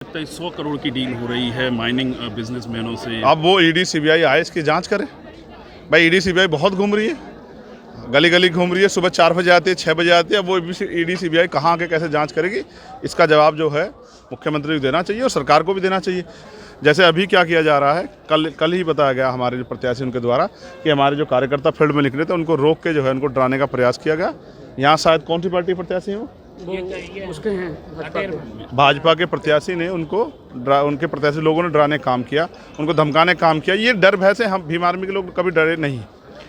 लगता है 100 करोड़ की डील हो रही है माइनिंग बिजनेसमैनों से। अब वो ईडी सीबीआई आए, इसकी जांच करे। भाई ईडी सीबीआई बहुत घूम रही है, गली गली घूम रही है, सुबह 4 बजे आती है, 6 बजे आती है। अब वो ईडी सीबीआई कहाँ आके कैसे जांच करेगी, इसका जवाब जो है मुख्यमंत्री को देना चाहिए और सरकार को भी देना चाहिए। जैसे अभी क्या किया जा रहा है, कल ही बताया गया हमारे जो प्रत्याशी उनके द्वारा कि हमारे जो कार्यकर्ता फील्ड में निकले थे उनको रोक के जो है उनको डराने का प्रयास किया गया। यहाँ शायद कौन सी पार्टी प्रत्याशी है वो उसके हैं भाजपा के प्रत्याशी ने उनके प्रत्याशी लोगों ने डराने का काम किया, उनको धमकाने का काम किया। ये डर भय से हम भीम आर्मी के लोग कभी डरे नहीं,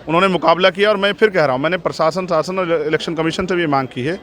उन्होंने मुकाबला किया। और मैं फिर कह रहा हूँ, मैंने प्रशासन शासन और इलेक्शन कमीशन से भी मांग की है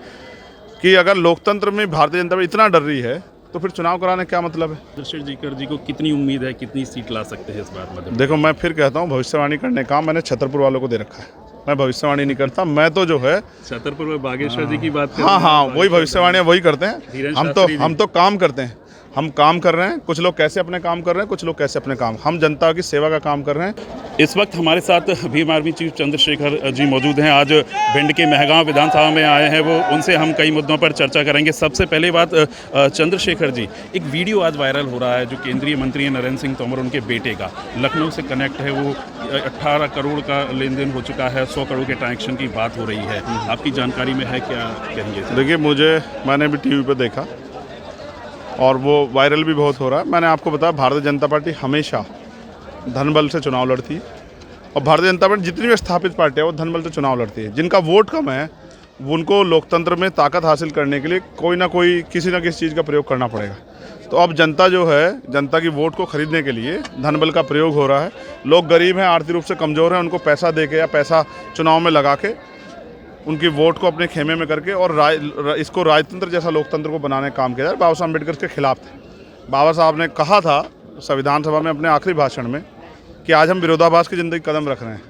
कि अगर लोकतंत्र में भारतीय जनता पार्टी इतना डर रही है तो फिर चुनाव कराने क्या मतलब है। चंद्रशेखर जी को कितनी उम्मीद है, कितनी सीट ला सकते हैं इस बार? देखो, मैं फिर कहता हूँ, भविष्यवाणी करने का मैंने छतरपुर वालों को दे रखा है। मैं भविष्यवाणी नहीं करता, मैं तो जो है छतरपुर में बागेश्वर जी की बात हाँ, वही भविष्यवाणियाँ वही करते हैं। हम तो काम करते हैं, हम काम कर रहे हैं। कुछ लोग कैसे अपने काम कर रहे हैं, कुछ लोग कैसे अपने काम, हम जनता की सेवा का काम कर रहे हैं। इस वक्त हमारे साथ भीम आर्मी चीफ चंद्रशेखर जी मौजूद हैं। आज भिंड के मेहगांव विधानसभा में आए हैं वो, उनसे हम कई मुद्दों पर चर्चा करेंगे। सबसे पहले बात, चंद्रशेखर जी, एक वीडियो आज वायरल हो रहा है जो केंद्रीय मंत्री नरेंद्र सिंह तोमर, उनके बेटे का लखनऊ से कनेक्ट है। वो 18 करोड़ का लेन देन हो चुका है, 100 करोड़ के ट्रांजेक्शन की बात हो रही है। आपकी जानकारी में है, क्या कहेंगे? देखिए, मैंने भी टीवी पर देखा और वो वायरल भी बहुत हो रहा है। मैंने आपको बताया, भारतीय जनता पार्टी हमेशा धनबल से चुनाव लड़ती है और भारतीय जनता पार्टी जितनी भी स्थापित पार्टी है वो धनबल से चुनाव लड़ती है। जिनका वोट कम है उनको लोकतंत्र में ताकत हासिल करने के लिए कोई ना कोई किसी न किसी चीज़ का प्रयोग करना पड़ेगा। तो अब जनता जो है, जनता की वोट को खरीदने के लिए धनबल का प्रयोग हो रहा है। लोग गरीब हैं, आर्थिक रूप से कमज़ोर हैं, उनको पैसा दे के या पैसा चुनाव में लगा के उनकी वोट को अपने खेमे में करके और इसको राजतंत्र जैसा लोकतंत्र को बनाने का काम किया जाए। बाबा साहब अम्बेडकर के खिलाफ थे। बाबा साहब ने कहा था संविधान सभा में अपने आखिरी भाषण में कि आज हम विरोधाभास की ज़िंदगी कदम रख रहे हैं।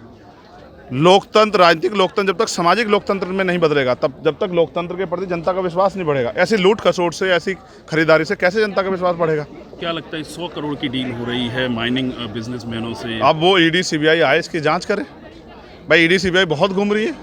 लोकतंत्र, राजनीतिक लोकतंत्र जब तक सामाजिक लोकतंत्र में नहीं बदलेगा, जब तक लोकतंत्र के प्रति जनता का विश्वास नहीं बढ़ेगा। ऐसी लूट खसोट से, ऐसी खरीदारी से कैसे जनता का विश्वास बढ़ेगा? क्या लगता है 100 करोड़ की डील हो रही है माइनिंग बिजनेसमैनों से? अब वो ईडी सीबीआई आए, इसकी जाँच करे। भाई ईडी सीबीआई बहुत घूम रही है,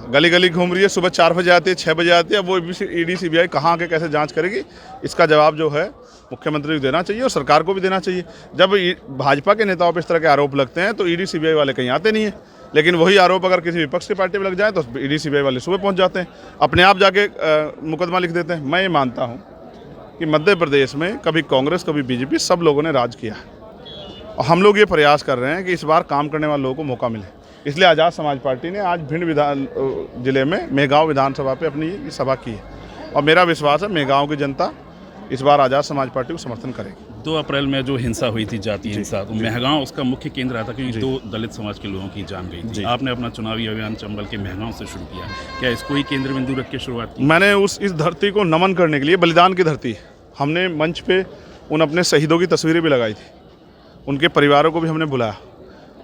गली गली घूम रही है, सुबह 4 बजे आती है, 6 बजे आती है। अब वो ईडी सीबीआई कहाँ आके कैसे जांच करेगी, इसका जवाब जो है मुख्यमंत्री को देना चाहिए और सरकार को भी देना चाहिए। जब भाजपा के नेताओं पर इस तरह के आरोप लगते हैं तो ईडी सीबीआई वाले कहीं आते नहीं है, लेकिन वही आरोप अगर किसी विपक्ष की पार्टी में लग जाए तो ईडी सीबीआई वाले सुबह पहुँच जाते हैं, अपने आप जाके मुकदमा लिख देते हैं। मैं ये मानता हूँ कि मध्य प्रदेश में कभी कांग्रेस कभी बीजेपी, सब लोगों ने राज किया और हम लोग ये प्रयास कर रहे हैं कि इस बार काम करने वाले लोगों को मौका मिले। इसलिए आज़ाद समाज पार्टी ने आज भिंड जिले में मेहगांव विधानसभा पे अपनी सभा की है और मेरा विश्वास है मेहगांव की जनता इस बार आज़ाद समाज पार्टी को समर्थन करेगी। 2 अप्रैल में जो हिंसा हुई थी, जातीय हिंसा, तो मेहगांव उसका मुख्य केंद्र रहा था क्योंकि 2 दलित समाज के लोगों की जान गई थी। आपने अपना चुनावी अभियान चंबल के मेहगांव से शुरू किया, क्या इसको ही केंद्र बिंदु रख के शुरुआत की? मैंने इस धरती को नमन करने के लिए, बलिदान की धरती, हमने मंच पे उन अपने शहीदों की तस्वीरें भी लगाई थी, उनके परिवारों को भी हमने बुलाया,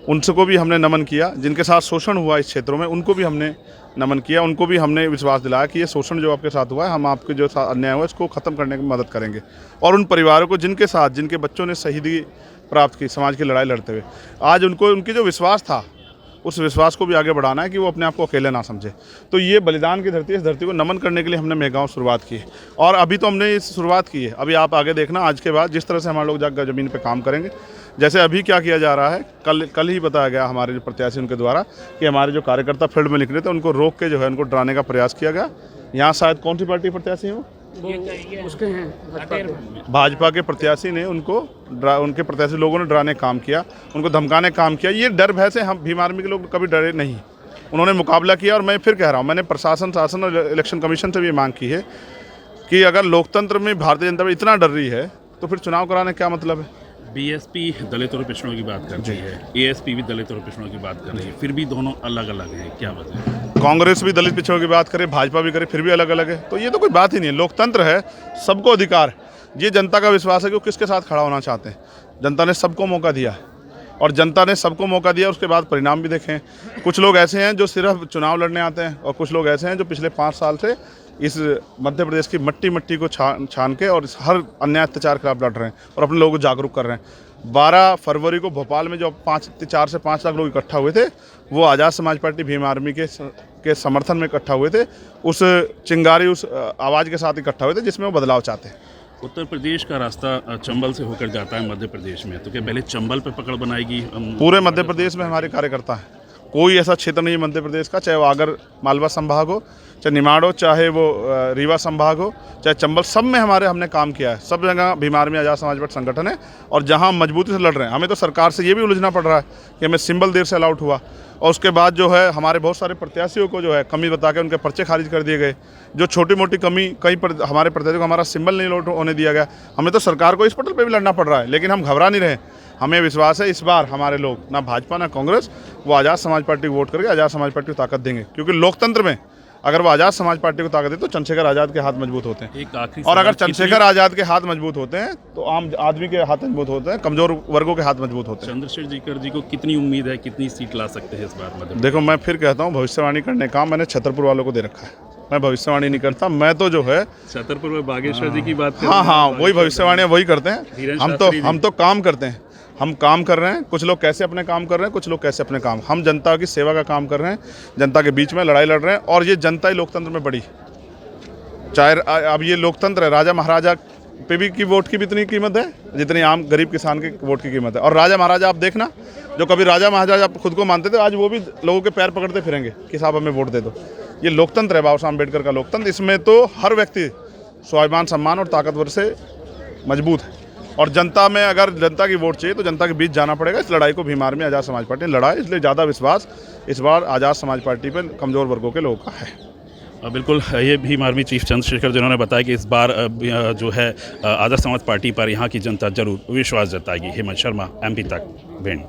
उनको भी हमने नमन किया। जिनके साथ शोषण हुआ इस क्षेत्रों में उनको भी हमने नमन किया, उनको भी हमने विश्वास दिलाया कि ये शोषण जो आपके साथ हुआ है, हम आपके जो अन्याय हुआ है इसको ख़त्म करने में मदद करेंगे। और उन परिवारों को जिनके बच्चों ने शहीदी प्राप्त की समाज की लड़ाई लड़ते हुए, आज उनकी जो विश्वास था उस विश्वास को भी आगे बढ़ाना है कि वो अपने आप को अकेले ना समझे। तो ये बलिदान की धरती है, इस धरती को नमन करने के लिए हमने मेहगांव शुरुआत की है और अभी तो हमने इस शुरुआत की है। अभी आप आगे देखना, आज के बाद जिस तरह से हमारे लोग जाकर ज़मीन पे काम करेंगे। जैसे अभी क्या किया जा रहा है, कल ही बताया गया हमारे जो प्रत्याशी उनके द्वारा कि हमारे जो कार्यकर्ता फील्ड में निकले थे उनको रोक के जो है उनको डराने का प्रयास किया गया। यहाँ शायद कौन सी पार्टी प्रत्याशी है वो उसके हैं भाजपा के प्रत्याशी ने उनके प्रत्याशी लोगों ने डराने का काम किया, उनको धमकाने का काम किया। ये डर भय से हम भीम आर्मी के लोग कभी डरे नहीं, उन्होंने मुकाबला किया। और मैं फिर कह रहा हूँ, मैंने प्रशासन शासन और इलेक्शन कमीशन से भी मांग की है कि अगर लोकतंत्र में भारतीय जनता पार्टी इतना डर रही है तो फिर चुनाव कराने क्या मतलब है। बीएसपी दलित और पिछड़ों की बात कर रही है, एएसपी भी दलित और पिछड़ों की बात कर रही है, फिर भी दोनों अलग अलग हैं, क्या वजह? कांग्रेस भी दलित पिछड़ों की बात करे, भाजपा भी करे, फिर भी अलग अलग है। तो ये तो कोई बात ही नहीं है। लोकतंत्र है, सबको अधिकार है। ये जनता का विश्वास है कि वो किसके साथ खड़ा होना चाहते हैं। जनता ने सबको मौका दिया है और जनता ने सबको मौका दिया, उसके बाद परिणाम भी देखें। कुछ लोग ऐसे हैं जो सिर्फ चुनाव लड़ने आते हैं और कुछ लोग ऐसे हैं जो पिछले 5 साल से इस मध्य प्रदेश की मट्टी को छान के और हर अन्याय अत्याचार के खिलाफ लड़ रहे हैं और अपने लोगों को जागरूक कर रहे हैं। 12 फरवरी को भोपाल में जो 4 से 5 लाख लोग इकट्ठा हुए थे, वो आज़ाद समाज पार्टी भीम आर्मी के समर्थन में इकट्ठा हुए थे। उस चिंगारी, उस आवाज़ के साथ इकट्ठा हुए थे जिसमें वो बदलाव चाहते हैं। उत्तर प्रदेश का रास्ता चंबल से होकर जाता है मध्य प्रदेश में, तो क्या पहले चंबल पे पकड़ बनाएगी? पूरे मध्य प्रदेश में हमारे कार्यकर्ता हैं, कोई ऐसा क्षेत्र नहीं है मध्य प्रदेश का, चाहे वो आगर मालवा संभाग हो, चाहे निमाड़ हो, चाहे वो रीवा संभाग हो, चाहे चंबल, सब में हमने काम किया है। सब जगह भीम आर्मी आज़ाद समाज पार्टी संगठन है और जहां हम मजबूती से लड़ रहे हैं। हमें तो सरकार से ये भी उलझना पड़ रहा है कि हमें सिंबल देर से अलाउट हुआ और उसके बाद जो है हमारे बहुत सारे प्रत्याशियों को जो है कमी बता के उनके पर्चे खारिज कर दिए गए। जो छोटी मोटी कमी हमारे प्रत्याशियों को हमारा सिंबल नहीं अलाउट होने दिया गया। हमें तो सरकार को इस पटल पर भी लड़ना पड़ रहा है, लेकिन हम घबरा नहीं रहे। हमें विश्वास है इस बार हमारे लोग, ना भाजपा ना कांग्रेस, वो आज़ाद समाज पार्टी को वोट करके आज़ाद समाज पार्टी को ताकत देंगे, क्योंकि लोकतंत्र में अगर वो आज़ाद समाज पार्टी को ताकत दे तो चंद्रशेखर आज़ाद के हाथ मजबूत होते हैं। एक आखिरी और अगर सवाल, चंद्रशेखर आज़ाद के हाथ मजबूत होते हैं तो आम आदमी के हाथ मजबूत होते हैं, कमजोर वर्गों के हाथ मजबूत होते हैं। चंद्रशेखर जी को कितनी उम्मीद है, कितनी सीट ला सकते हैं इस बार मध्य? देखो, मैं फिर कहता हूँ, भविष्यवाणी करने का मैंने छतरपुर वालों को दे रखा है। मैं भविष्यवाणी नहीं करता, मैं तो जो है छतरपुर में बागेश्वर जी की बात कर हाँ, वही भविष्यवाणियाँ वही करते हैं। हम तो काम करते हैं, हम काम कर रहे हैं। कुछ लोग कैसे अपने काम कर रहे हैं, कुछ लोग कैसे अपने काम, हम जनता की सेवा का काम कर रहे हैं, जनता के बीच में लड़ाई लड़ रहे हैं। और ये जनता ही लोकतंत्र में बड़ी, चाहे अब ये लोकतंत्र है, राजा महाराजा पे भी की वोट की भी इतनी कीमत है जितनी आम गरीब किसान के वोट की कीमत है। और राजा महाराजा आप देखना, जो कभी राजा महाराजा खुद को मानते थे, आज वो भी लोगों के पैर पकड़ते फिरेंगे कि साहब हमें वोट दे दो। ये लोकतंत्र है, बाबा साहब अम्बेडकर का लोकतंत्र। इसमें तो हर व्यक्ति स्वाभिमान, सम्मान और ताकतवर से मजबूत है। और जनता में अगर जनता की वोट चाहिए तो जनता के बीच जाना पड़ेगा। इस लड़ाई को भीम आर्मी आज़ाद समाज पार्टी ने लड़ा है, इसलिए ज़्यादा विश्वास इस बार आज़ाद समाज पार्टी पर कमज़ोर वर्गों के लोगों का है। बिल्कुल, ये भीम आर्मी चीफ चंद्रशेखर जिन्होंने बताया कि इस बार जो है आज़ाद समाज पार्टी पर यहाँ की जनता जरूर विश्वास जताएगी। हेमंत शर्मा, MP तक, भिंड।